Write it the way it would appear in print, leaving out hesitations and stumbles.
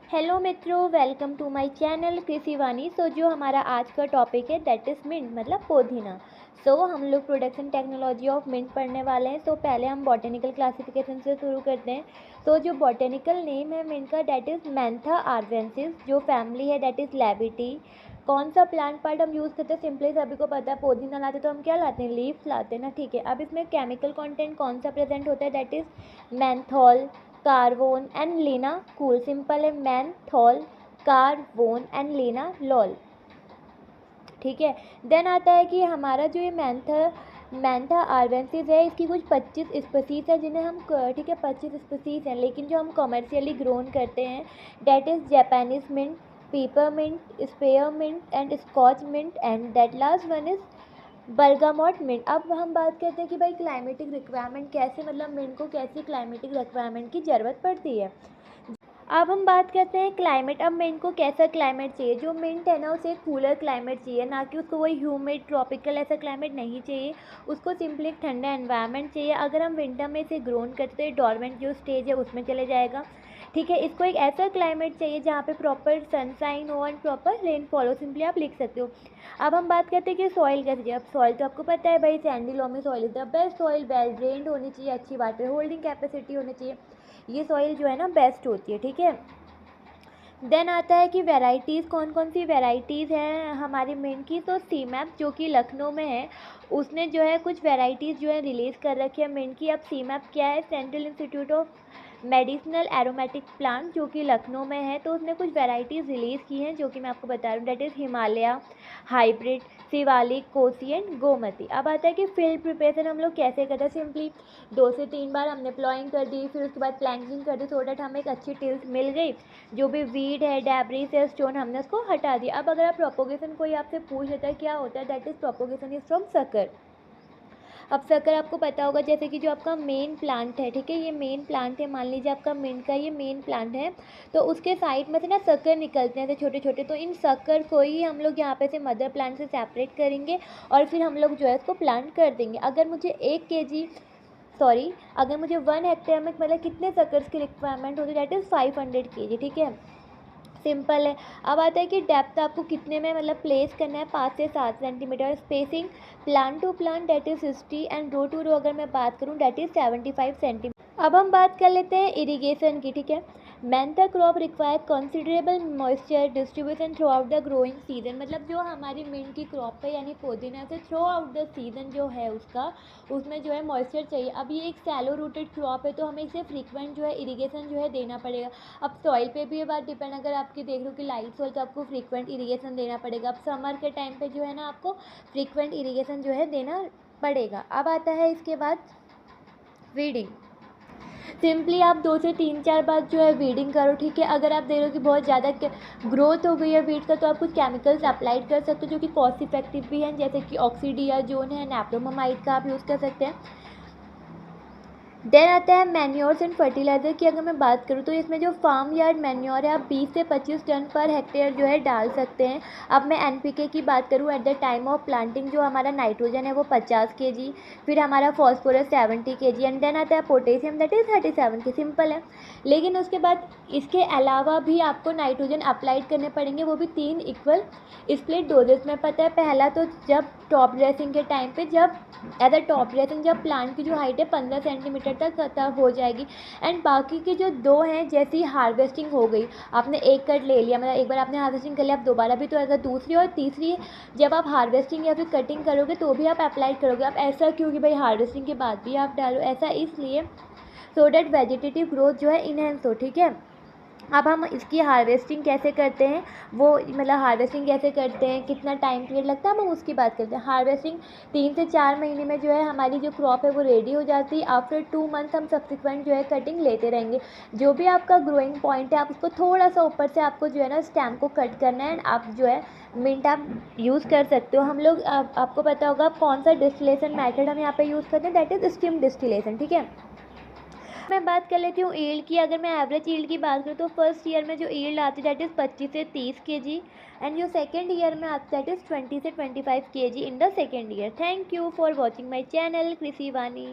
Hello मित्रों, welcome to my channel कृषि वाणी। जो हमारा आज का टॉपिक है दैट इज़ मिंट मतलब पुदीना। हम लोग प्रोडक्शन टेक्नोलॉजी ऑफ मिंट पढ़ने वाले हैं। पहले हम बॉटेनिकल क्लासिफिकेशन से शुरू करते हैं। जो बॉटेनिकल नेम है मिंट का दैट इज़ मैंथा आर्वेंसिस। जो फैमिली है दैट इज़ लेविटी। कौन सा प्लांट पार्ट हम यूज़ करते हैं, सिंपली सभी को पता है, पुदीना लाते तो हम क्या लाते हैं, लीव्स लाते हैं ना, ठीक है। अब इसमें केमिकल कंटेंट कौन सा प्रेजेंट होता है, that is menthol, carvone and linalool. Simple है, मैंथोल, कार्बोन एंड लिनालोल, ठीक है। देन आता है कि हमारा जो ये मैंथा आर्वेंसिस है, इसकी कुछ 25 स्पीसीज है जिन्हें हम, ठीक है, 25 स्पीसीज हैं, लेकिन जो हम कमर्शियली ग्रोन करते हैं that is Japanese mint, peppermint, spearmint and Scotch mint and that last one is bergamot mint. अब हम बात करते हैं कि भाई क्लाइमेटिक रिक्वायरमेंट कैसे, मतलब मिंट को कैसी क्लाइमेटिक रिक्वायरमेंट की ज़रूरत पड़ती है। अब हम बात करते हैं क्लाइमेट। अब मिंट को कैसा क्लाइमेट चाहिए, जो मिंट है ना उसे कूलर क्लाइमेट चाहिए, ना कि उसको वही ह्यूमिड ट्रॉपिकल ऐसा क्लाइमेट नहीं चाहिए। उसको सिंपली एक ठंडा एनवायरनमेंट चाहिए। अगर हम विंटर में इसे ग्रोन करते हैं, डॉर्मेंट जो स्टेज है उसमें चले जाएगा, ठीक है। इसको एक ऐसा क्लाइमेट चाहिए जहाँ पे प्रॉपर सनशाइन हो एंड प्रॉपर रेनफॉल हो, सिंपली आप लिख सकते हो। अब हम बात करते हैं कि सॉइल कैसे चाहिए। अब सॉइल तो आपको पता है भाई, Sandy loamy soil is the best soil, well drained होनी चाहिए, अच्छी वाटर होल्डिंग कैपेसिटी होनी चाहिए, ये सॉइल जो है ना बेस्ट होती है, ठीक है। देन आता है कि वैरायटीज़, कौन कौन सी वैरायटीज़ हैं हमारी मिंट की। सीमैप जो कि लखनऊ में है, उसने जो है कुछ वैरायटीज़ जो है रिलीज़ कर रखी है मिंट की। अब सीमैप क्या है, central institute of medicinal aromatic plant जो कि लखनऊ में है, तो उसने कुछ वैरायटीज़ रिलीज़ की हैं जो कि मैं आपको बता रही हूँ, that is Himalaya hybrid, Shivalik, Kosi and Gomti. अब आता है कि फील्ड प्रिपरेशन हम लोग कैसे करते हैं। सिंपली 2 से 3 बार हमने प्लॉइंग कर दी, फिर उसके बाद प्लैंकिंग कर दी, सो डैट हमें एक अच्छी टिल्स मिल गई। जो भी वीड है, डैब्रीज है, स्टोन, हमने उसको हटा दिया। अब अगर आप प्रोपोगेशन कोई आपसे पूछ लेता है क्या होता है, that is propagation is from sucker. अब सकर आपको पता होगा, जैसे कि जो आपका मेन प्लांट है, ठीक है, ये मेन प्लांट है, मान लीजिए आपका मिंट का ये मेन प्लांट है, तो उसके साइड में से ना सकर निकलते हैं छोटे छोटे, तो इन सकर को ही हम लोग यहाँ पे से मदर प्लांट से सेपरेट करेंगे और फिर हम लोग जो है इसको प्लांट कर देंगे। अगर मुझे 1 हेक्टेयर में मतलब कितने सकर्स की रिक्वायरमेंट होती है, दैट इज़ 500 kg, ठीक है, सिंपल है। अब आता है कि डेप्थ आपको कितने में मतलब प्लेस करना है, 5 से 7 centimetre. Spacing plant to plant that is 60 and row to row अगर मैं बात करूँ दैट इज़ 75 सेंटीमीटर। अब हम बात कर लेते हैं इरिगेशन की, ठीक है। Mentha crop require considerable moisture distribution through out the growing season, मतलब जो हमारी मिंट की क्रॉप है यानी पुदीना से थ्रू आउट द सीजन जो है उसका, उसमें जो है मॉइस्चर चाहिए। अब ये एक सैलो रूटेड क्रॉप है, तो हमें इसे फ्रीक्वेंट जो है इरिगेशन जो है देना पड़ेगा। अब सॉइल पे भी ये बात डिपेंड, अगर आपकी देख लो कि लाइट सॉइल तो आपको फ्रीक्वेंट इरिगेशन देना पड़ेगा। अब समर के टाइम पे जो है ना आपको फ्रीक्वेंट इरिगेशन जो है देना पड़ेगा। अब आता है इसके बाद वीडिंग। सिंपली आप 2 से 3-4 बार जो है वीडिंग करो, ठीक है। अगर आप देख रहे हो कि बहुत ज़्यादा ग्रोथ हो गई है वीड का, तो आप कुछ केमिकल्स अप्लाइड कर सकते हो जो कि कॉस्ट इफेक्टिव भी हैं, जैसे कि ऑक्सीडियाजोन है, नैप्रोमाइड का आप यूज़ कर सकते हैं। देन आता है मैन्योर्स एंड फर्टिलाइज़र की। अगर मैं बात करूँ तो इसमें जो फार्म यार्ड मैन्योर है, आप 20 से 25 टन पर हेक्टेयर जो है डाल सकते हैं। अब मैं एनपीके की बात करूँ, at the time of planting जो हमारा नाइट्रोजन है वो 50 kg, फिर हमारा फॉस्फोरस 70 kg एंड देन आता है potassium that is 37 kg, simple है। लेकिन उसके बाद इसके अलावा भी आपको नाइट्रोजन अप्लाइड करने पड़ेंगे, वो भी 3 इक्वल स्प्लिट डोजेस में। पता है, पहला तो जब टॉप ड्रेसिंग के टाइम पे, जब एज अ टॉप ड्रेसिंग जब प्लांट की जो हाइट है 15 सेंटीमीटर तक हो जाएगी, एंड बाकी के जो 2 हैं, जैसी हार्वेस्टिंग हो गई, आपने एक कट ले लिया, मतलब एक बार आपने हार्वेस्टिंग कर लिया, आप दोबारा भी, तो अगर दूसरी और तीसरी जब आप हार्वेस्टिंग या फिर कटिंग करोगे तो भी आप अप्लाई करोगे। आप ऐसा क्यों कि भाई हार्वेस्टिंग के बाद भी आप डालो, ऐसा इसलिए सो डैट वेजिटेटिव ग्रोथ जो है इनहेंस हो, ठीक है। अब हम इसकी हार्वेस्टिंग कैसे करते हैं, वो मतलब हार्वेस्टिंग कैसे करते हैं, कितना टाइम पीरियड लगता है, हम उसकी बात करते हैं। हार्वेस्टिंग 3 से 4 महीने में जो है हमारी जो क्रॉप है वो रेडी हो जाती है। आफ्टर 2 मंथ हम सब्सिक्वेंट जो है कटिंग लेते रहेंगे। जो भी आपका ग्रोइंग पॉइंट है, आप उसको थोड़ा सा ऊपर से आपको जो है ना स्टेम को कट करना है, एंड आप जो है मिंट आप यूज़ कर सकते हो। हम लोग आपको पता होगा कौन सा डिस्टिलेशन मैथड हम यहाँ पे यूज़ करते हैं, दैट इज़ स्टीम डिस्टिलेशन, ठीक है। मैं बात कर लेती हूँ ईल्ड की। अगर मैं एवरेज ईल्ड की बात करूँ तो फर्स्ट ईयर में जो ईल्ड आती है दैट इज़ 25 से 30 kg, एंड जो सेकेंड ईयर में आती है दैट इज़ 20 से 25 kg in the second year. Thank you for watching my channel कृषि वाणी।